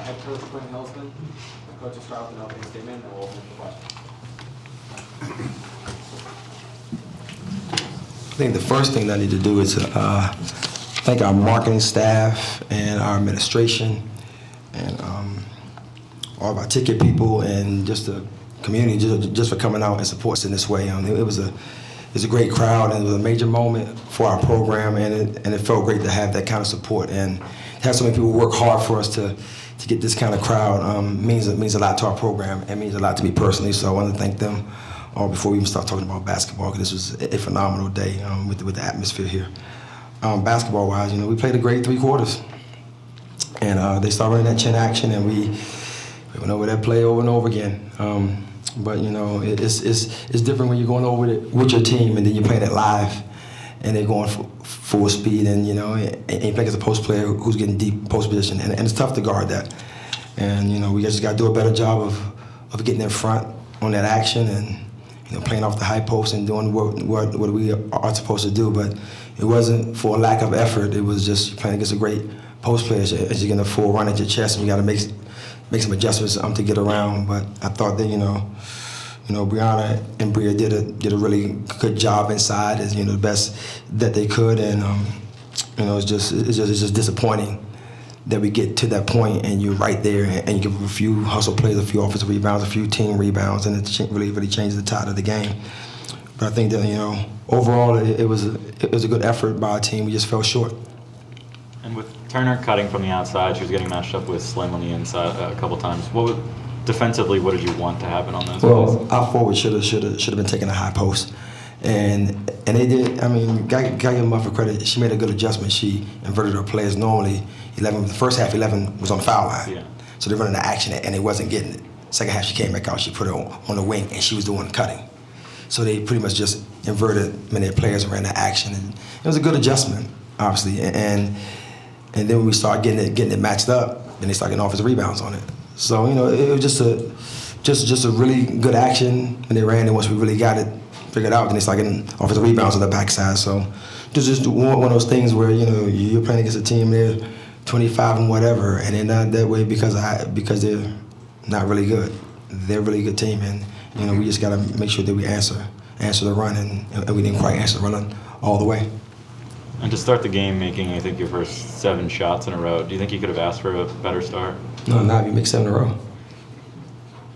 head coach Quentin Hillsman. Coach will start with an opening statement, and we'll open for questions. I think the first thing that I need to do is thank our marketing staff and our administration and all of our ticket people and just the community just for coming out and supporting us in this way. It was a great crowd, and it was a major moment for our program, and it felt great to have that kind of support and to have so many people work hard for us to get this kind of crowd means a lot to our program. It means a lot to me personally, so I want to thank them before we even start talking about basketball, because this was a phenomenal day with the atmosphere here. Basketball-wise, we played a great 3 quarters, and they started running that chin action, and we went over that play over and over again. But it's different when you're going over it with your team, and then you're playing it live, and they're going full speed, and and you play as a post player who's getting deep post position, and it's tough to guard that. And we just got to do a better job of getting in front on that action, and playing off the high post and doing what we are supposed to do. But it wasn't for a lack of effort. It was just playing against a great post player as you get a full run at your chest, and you got to make some adjustments to get around. But I thought that Brianna and Bria did a really good job inside, as the best that they could, and it's just disappointing that we get to that point and you're right there and you give a few hustle plays, a few offensive rebounds, a few team rebounds, and it really changes the tide of the game. But I think that overall it was a good effort by our team. We just fell short. And with Turner cutting from the outside, she was getting matched up with Slim on the inside a couple times. Defensively, what did you want to happen on those plays? Our forward should have been taking a high post, and they did. I mean, got to give them for credit. She made a good adjustment. She inverted her plays. Normally, the first half 11 was on the foul line, yeah. So they're running the action and they wasn't getting it. Second half she came back out. She put it on the wing and she was doing the cutting. So they pretty much just inverted many players ran the action, and it was a good adjustment, obviously. And then when we started getting it matched up, then they started getting offensive rebounds on it. So it was just a really good action when they ran, and once we really got it figured out, then they started getting offensive rebounds on the backside. So just one of those things where you're playing against a team, they're 25 and whatever, and they're not that way because they're not really good. They're a really good team, and we just got to make sure that we answer the run, and we didn't quite answer the run all the way. And to start the game, making I think your first 7 shots in a row, do you think you could have asked for a better start? No, not if you make 7 in a row.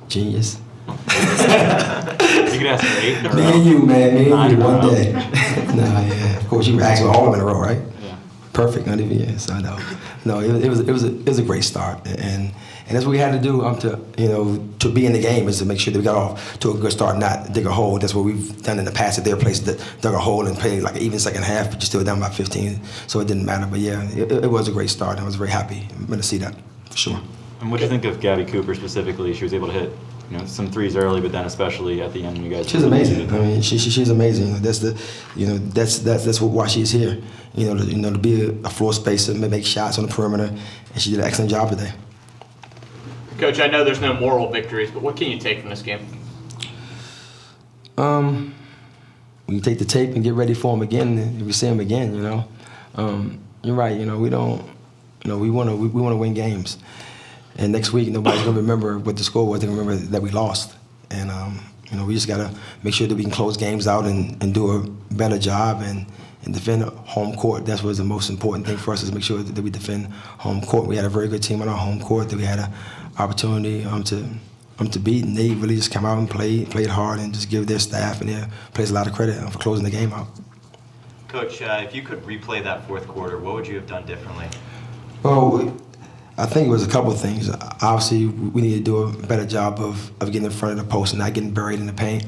Genius. You could ask for 8 in a row. Me and you, man. Me and you, one row. day. yeah. Of course, you were asking for all of them in a row, right? Yeah. Perfect. Not even yes. I know. No, it was a great start, and that's what we had to do to be in the game, is to make sure that we got off to a good start, not dig a hole. That's what we've done in the past at their places, that dug a hole and played like an even second half, but you're still down by 15, so it didn't matter. But yeah, it was a great start, and I was very happy to see that for sure. And what do you think of Gabby Cooper specifically? She was able to hit some threes early, but then especially at the end, you guys. She's amazing. I mean, she's amazing. That's why she's here. To be a floor spacer, make shots on the perimeter, and she did an excellent job today. Coach, I know there's no moral victories, but what can you take from this game? When you take the tape and get ready for them again, if we see them again, you're right. We don't. We want to win games. And next week, nobody's gonna remember what the score was. They're gonna remember that we lost. And we just gotta make sure that we can close games out and do a better job and defend home court. That's what's the most important thing for us, is make sure that we defend home court. We had a very good team on our home court that we had an opportunity to beat, and they really just come out and played hard, and just give their staff and their players a lot of credit for closing the game out. Coach, if you could replay that fourth quarter, what would you have done differently? Well, I think it was a couple of things. Obviously, we need to do a better job of getting in front of the post and not getting buried in the paint.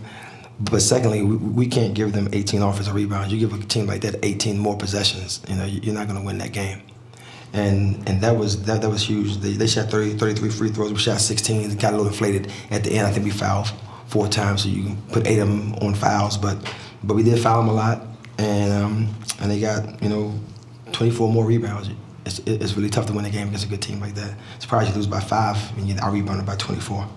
But secondly, we can't give them 18 offensive rebounds. You give a team like that 18 more possessions, you're not going to win that game. And that was huge. They shot 33 free throws. We shot 16. It got a little inflated at the end. I think we fouled 4 times, so you can put 8 of them on fouls. But we did foul them a lot, and they got 24 more rebounds. It's really tough to win a game against a good team like that. Surprised you lose by 5 and you out-rebounded by 24.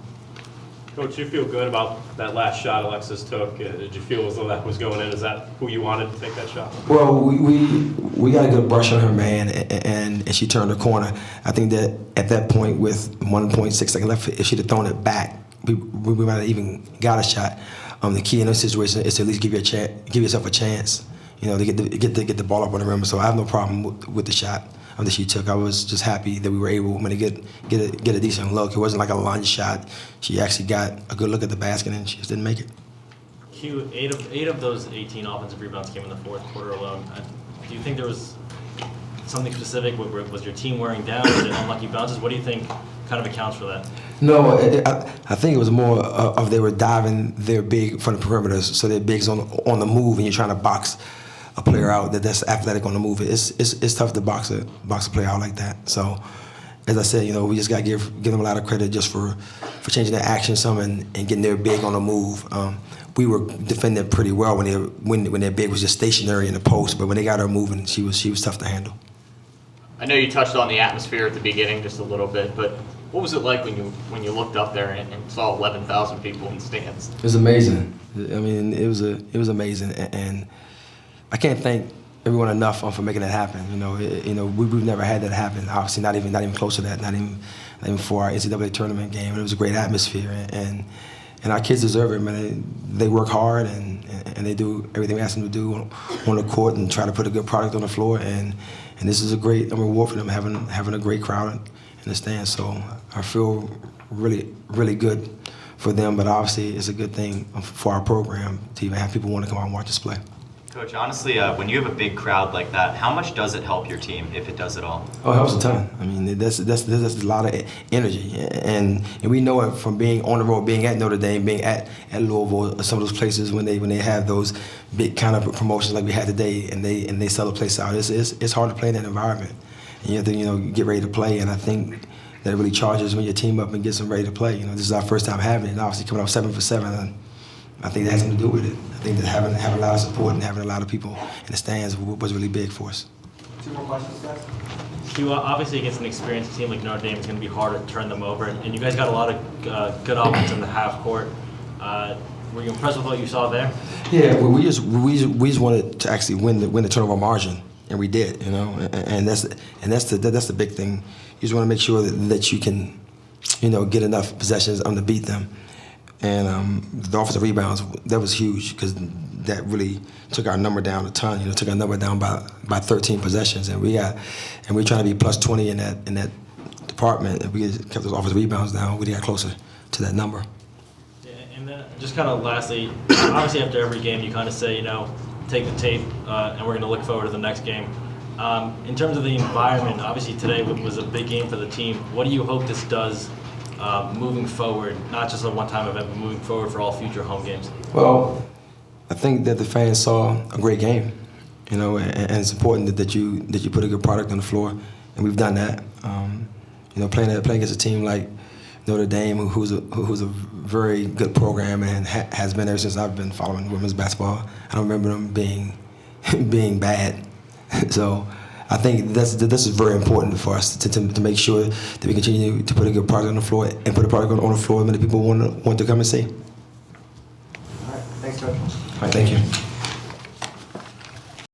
Coach, you feel good about that last shot Alexis took? Did you feel as though that was going in? Is that who you wanted to take that shot? Well, we got a good brush on her, man, and and she turned the corner. I think that at that point, with 1.6 seconds left, if she'd have thrown it back, we might have even got a shot. The key in this situation is to at least give yourself a chance, to get the ball up on the rim. So I have no problem with the shot that she took. I was just happy that we were able to get a decent look. It wasn't like a lunge shot. She actually got a good look at the basket, and she just didn't make it. Q, eight of those 18 offensive rebounds came in the fourth quarter alone. Do you think there was something specific? Was your team wearing down? Was it unlucky bounces? What do you think kind of accounts for that? No, I think it was more of they were diving their big from the perimeters, so their big's on the move, and you're trying to box a player out that's athletic on the move. It's tough to box a player out like that. So, as I said, we just got to give them a lot of credit just for changing their action some and getting their big on the move. We were defending pretty well when their big was just stationary in the post, but when they got her moving, she was tough to handle. I know you touched on the atmosphere at the beginning just a little bit, but what was it like when you looked up there and saw 11,000 people in the stands? It was amazing. I mean, it was amazing, and I can't thank everyone enough for making that happen. We've never had that happen. Obviously, not even close to that. Not even for our NCAA tournament game. It was a great atmosphere, and our kids deserve it. Man, they work hard and they do everything we ask them to do on the court and try to put a good product on the floor. And this is a great reward for them having a great crowd in the stands. So I feel really, really good for them. But obviously, it's a good thing for our program to even have people want to come out and watch us play. Coach, honestly, when you have a big crowd like that, how much does it help your team, if it does at all? Oh, it helps a ton. I mean, that's a lot of energy, and we know it from being on the road, being at Notre Dame, being at Louisville, some of those places when they have those big kind of promotions like we had today, and they sell the place out. It's hard to play in that environment, and you have to get ready to play. And I think that it really charges when your team up and gets them ready to play. This is our first time having it, and obviously coming up 7 for 7. And I think that has something to do with it. I think that having a lot of support and having a lot of people in the stands was really big for us. 2 more questions, guys? Q, obviously against an experienced team like Notre Dame, it's going to be hard to turn them over. And you guys got a lot of good offense in the half court. Were you impressed with what you saw there? Yeah, well, we just wanted to actually win the turnover margin, and we did. And that's the big thing. You just want to make sure that you can, get enough possessions to beat them. And the offensive rebounds, that was huge because that really took our number down a ton. Took our number down by 13 possessions, and we're trying to be plus 20 in that department. If we kept those offensive rebounds down, we'd got closer to that number. Yeah, and then just kind of lastly, obviously after every game, you kind of say, take the tape, and we're going to look forward to the next game. In terms of the environment, obviously today was a big game for the team. What do you hope this does? Moving forward, not just a one-time event, but moving forward for all future home games? Well, I think that the fans saw a great game, and it's important that you put a good product on the floor, and we've done that. Playing against a team like Notre Dame, who's a very good program and has been ever since I've been following women's basketball. I don't remember them being bad, so. I think this is very important for us to make sure that we continue to put a good product on the floor and put a product on the floor that many people want to come and see. All right, thanks, Coach. All right, thank you.